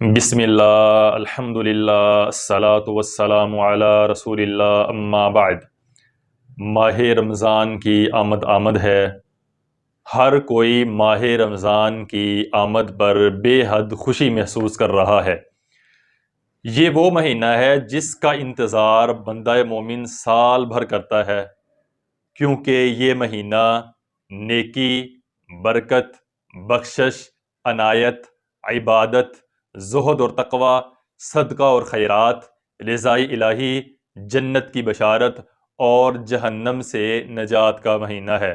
بسم اللہ الحمد للہ الصلاۃ والسلام علی رسول اللہ اما بعد۔ ماہ رمضان کی آمد ہے۔ ہر کوئی ماہ رمضان کی آمد پر بے حد خوشی محسوس کر رہا ہے۔ یہ وہ مہینہ ہے جس کا انتظار بندہ مومن سال بھر کرتا ہے، کیونکہ یہ مہینہ نیکی، برکت، بخشش، عنایت، عبادت، زہد اور تقوی، صدقہ اور خیرات، رضائے الہی، جنت کی بشارت اور جہنم سے نجات کا مہینہ ہے۔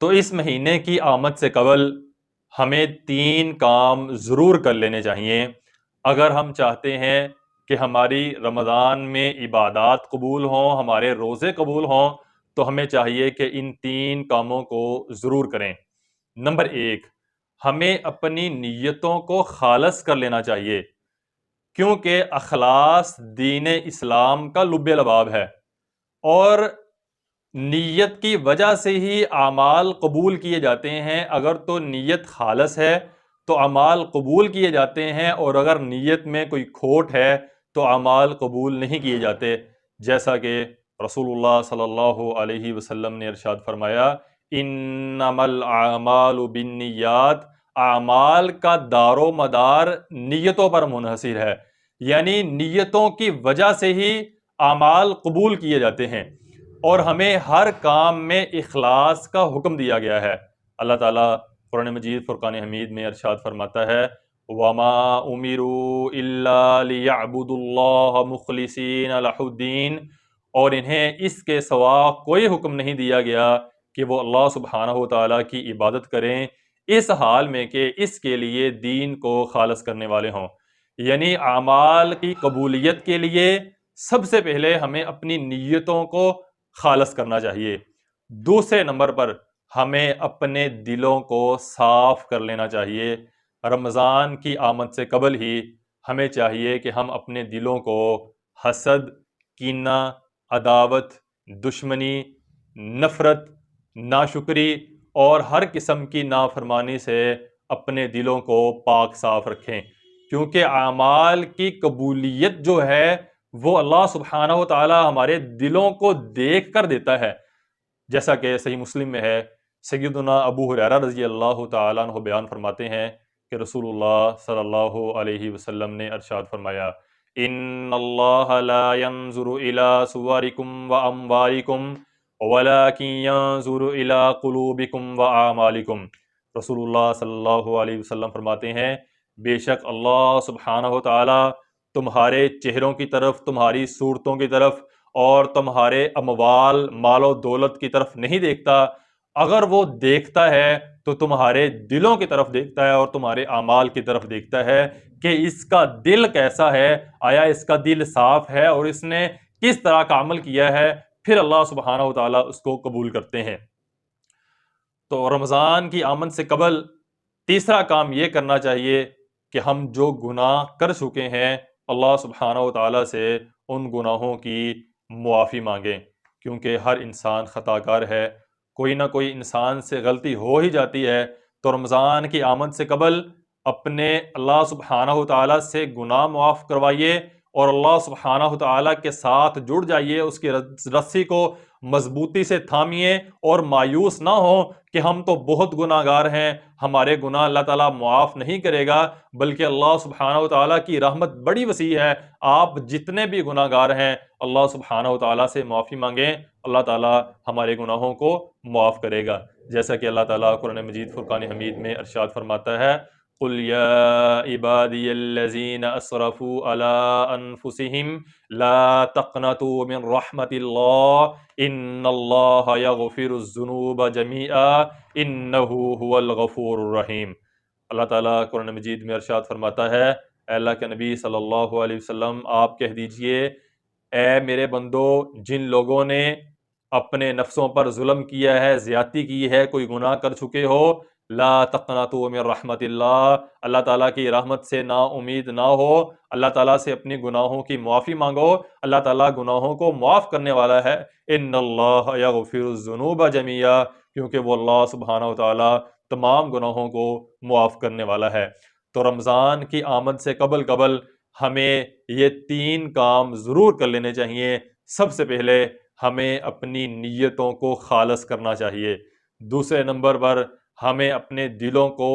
تو اس مہینے کی آمد سے قبل ہمیں 3 کام ضرور کر لینے چاہیے اگر ہم چاہتے ہیں کہ ہماری رمضان میں عبادات قبول ہوں، ہمارے روزے قبول ہوں، تو ہمیں چاہیے کہ ان 3 کاموں کو ضرور کریں۔ نمبر 1، ہمیں اپنی نیتوں کو خالص کر لینا چاہیے، کیونکہ اخلاص دین اسلام کا لب لباب ہے، اور نیت کی وجہ سے ہی اعمال قبول کیے جاتے ہیں۔ اگر تو نیت خالص ہے تو اعمال قبول کیے جاتے ہیں، اور اگر نیت میں کوئی کھوٹ ہے تو اعمال قبول نہیں کیے جاتے، جیسا کہ رسول اللہ صلی اللہ علیہ وسلم نے ارشاد فرمایا، انما الاعمال بالنیات، اعمال کا دار و مدار نیتوں پر منحصر ہے، یعنی نیتوں کی وجہ سے ہی اعمال قبول کیے جاتے ہیں، اور ہمیں ہر کام میں اخلاص کا حکم دیا گیا ہے۔ اللہ تعالیٰ قرآن مجید فرقان حمید میں ارشاد فرماتا ہے، وَمَا أُمِرُوا إِلَّا لِيَعْبُدُوا اللَّهَ مُخْلِصِينَ لَهُ الدِّينَ، اور انہیں اس کے سوا کوئی حکم نہیں دیا گیا کہ وہ اللہ سبحانہ و تعالیٰ کی عبادت کریں، اس حال میں کہ اس کے لیے دین کو خالص کرنے والے ہوں۔ یعنی اعمال کی قبولیت کے لیے سب سے پہلے ہمیں اپنی نیتوں کو خالص کرنا چاہیے۔ دوسرے نمبر پر ہمیں اپنے دلوں کو صاف کر لینا چاہیے۔ رمضان کی آمد سے قبل ہی ہمیں چاہیے کہ ہم اپنے دلوں کو حسد، کینہ، عداوت، دشمنی، نفرت، ناشکری اور ہر قسم کی نافرمانی سے اپنے دلوں کو پاک صاف رکھیں، کیونکہ اعمال کی قبولیت جو ہے وہ اللہ سبحانہ و تعالی ہمارے دلوں کو دیکھ کر دیتا ہے، جیسا کہ صحیح مسلم میں ہے۔ سیدنا ابو ہریرہ رضی اللہ تعالیٰ عنہ بیان فرماتے ہیں کہ رسول اللہ صلی اللہ علیہ وسلم نے ارشاد فرمایا، ان اللہ لا ينظر الى صورکم واموالکم ولكن ينظر الى قلوبکم واعمالکم۔ رسول اللہ صلی اللہ علیہ وسلم فرماتے ہیں، بے شک اللہ سبحانہ و تعالی تمہارے چہروں کی طرف، تمہاری صورتوں کی طرف اور تمہارے اموال، مال و دولت کی طرف نہیں دیکھتا۔ اگر وہ دیکھتا ہے تو تمہارے دلوں کی طرف دیکھتا ہے اور تمہارے اعمال کی طرف دیکھتا ہے کہ اس کا دل کیسا ہے، آیا اس کا دل صاف ہے اور اس نے کس طرح کا عمل کیا ہے، پھر اللہ سبحانہ و تعالیٰ اس کو قبول کرتے ہیں۔ تو رمضان کی آمد سے قبل تیسرا کام یہ کرنا چاہیے کہ ہم جو گناہ کر چکے ہیں اللہ سبحانہ و تعالیٰ سے ان گناہوں کی معافی مانگیں، کیونکہ ہر انسان خطا کار ہے، کوئی نہ کوئی انسان سے غلطی ہو ہی جاتی ہے۔ تو رمضان کی آمد سے قبل اپنے اللہ سبحانہ و تعالیٰ سے گناہ معاف کروائیے اور اللہ سبحانہ و تعالیٰ کے ساتھ جڑ جائیے، اس کی رسی کو مضبوطی سے تھامیے اور مایوس نہ ہو کہ ہم تو بہت گناہ گار ہیں، ہمارے گناہ اللہ تعالیٰ معاف نہیں کرے گا، بلکہ اللہ سبحانہ و تعالیٰ کی رحمت بڑی وسیع ہے۔ آپ جتنے بھی گناہ گار ہیں اللہ سبحانہ و تعالیٰ سے معافی مانگیں، اللہ تعالیٰ ہمارے گناہوں کو معاف کرے گا، جیسا کہ اللہ تعالیٰ قرآن مجید فرقان حمید میں ارشاد فرماتا ہے، قل یا عبادی الذین اسرفوا علی انفسہم لا تقنطوا من رحمت اللہ ان اللہ یغفر الذنوب جمیعا انہ هو الغفور الرحیم۔ اللہ تعالیٰ قرآن مجید میں ارشاد فرماتا ہے، اے اللہ کے نبی صلی اللہ علیہ وسلم آپ کہہ دیجئے، اے میرے بندو، جن لوگوں نے اپنے نفسوں پر ظلم کیا ہے، زیادتی کی ہے، کوئی گناہ کر چکے ہو، لا تقنطوا من رحمت اللہ، اللہ تعالیٰ کی رحمت سے نا امید نہ ہو، اللہ تعالیٰ سے اپنی گناہوں کی معافی مانگو، اللہ تعالیٰ گناہوں کو معاف کرنے والا ہے۔ ان اللہ یغفر الذنوب جمیعا، کیونکہ وہ اللہ سبحانہ و تعالیٰ تمام گناہوں کو معاف کرنے والا ہے۔ تو رمضان کی آمد سے قبل قبل ہمیں یہ 3 کام ضرور کر لینے چاہیے۔ سب سے پہلے ہمیں اپنی نیتوں کو خالص کرنا چاہیے۔ دوسرے نمبر پر ہمیں اپنے دلوں کو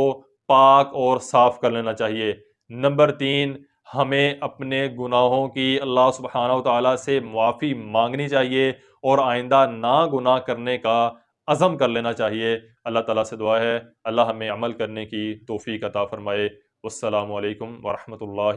پاک اور صاف کر لینا چاہیے۔ نمبر 3، ہمیں اپنے گناہوں کی اللہ سبحانہ و تعالیٰ سے معافی مانگنی چاہیے اور آئندہ نا گناہ کرنے کا عزم کر لینا چاہیے۔ اللہ تعالیٰ سے دعا ہے اللہ ہمیں عمل کرنے کی توفیق عطا فرمائے۔ والسلام علیکم ورحمۃ اللہ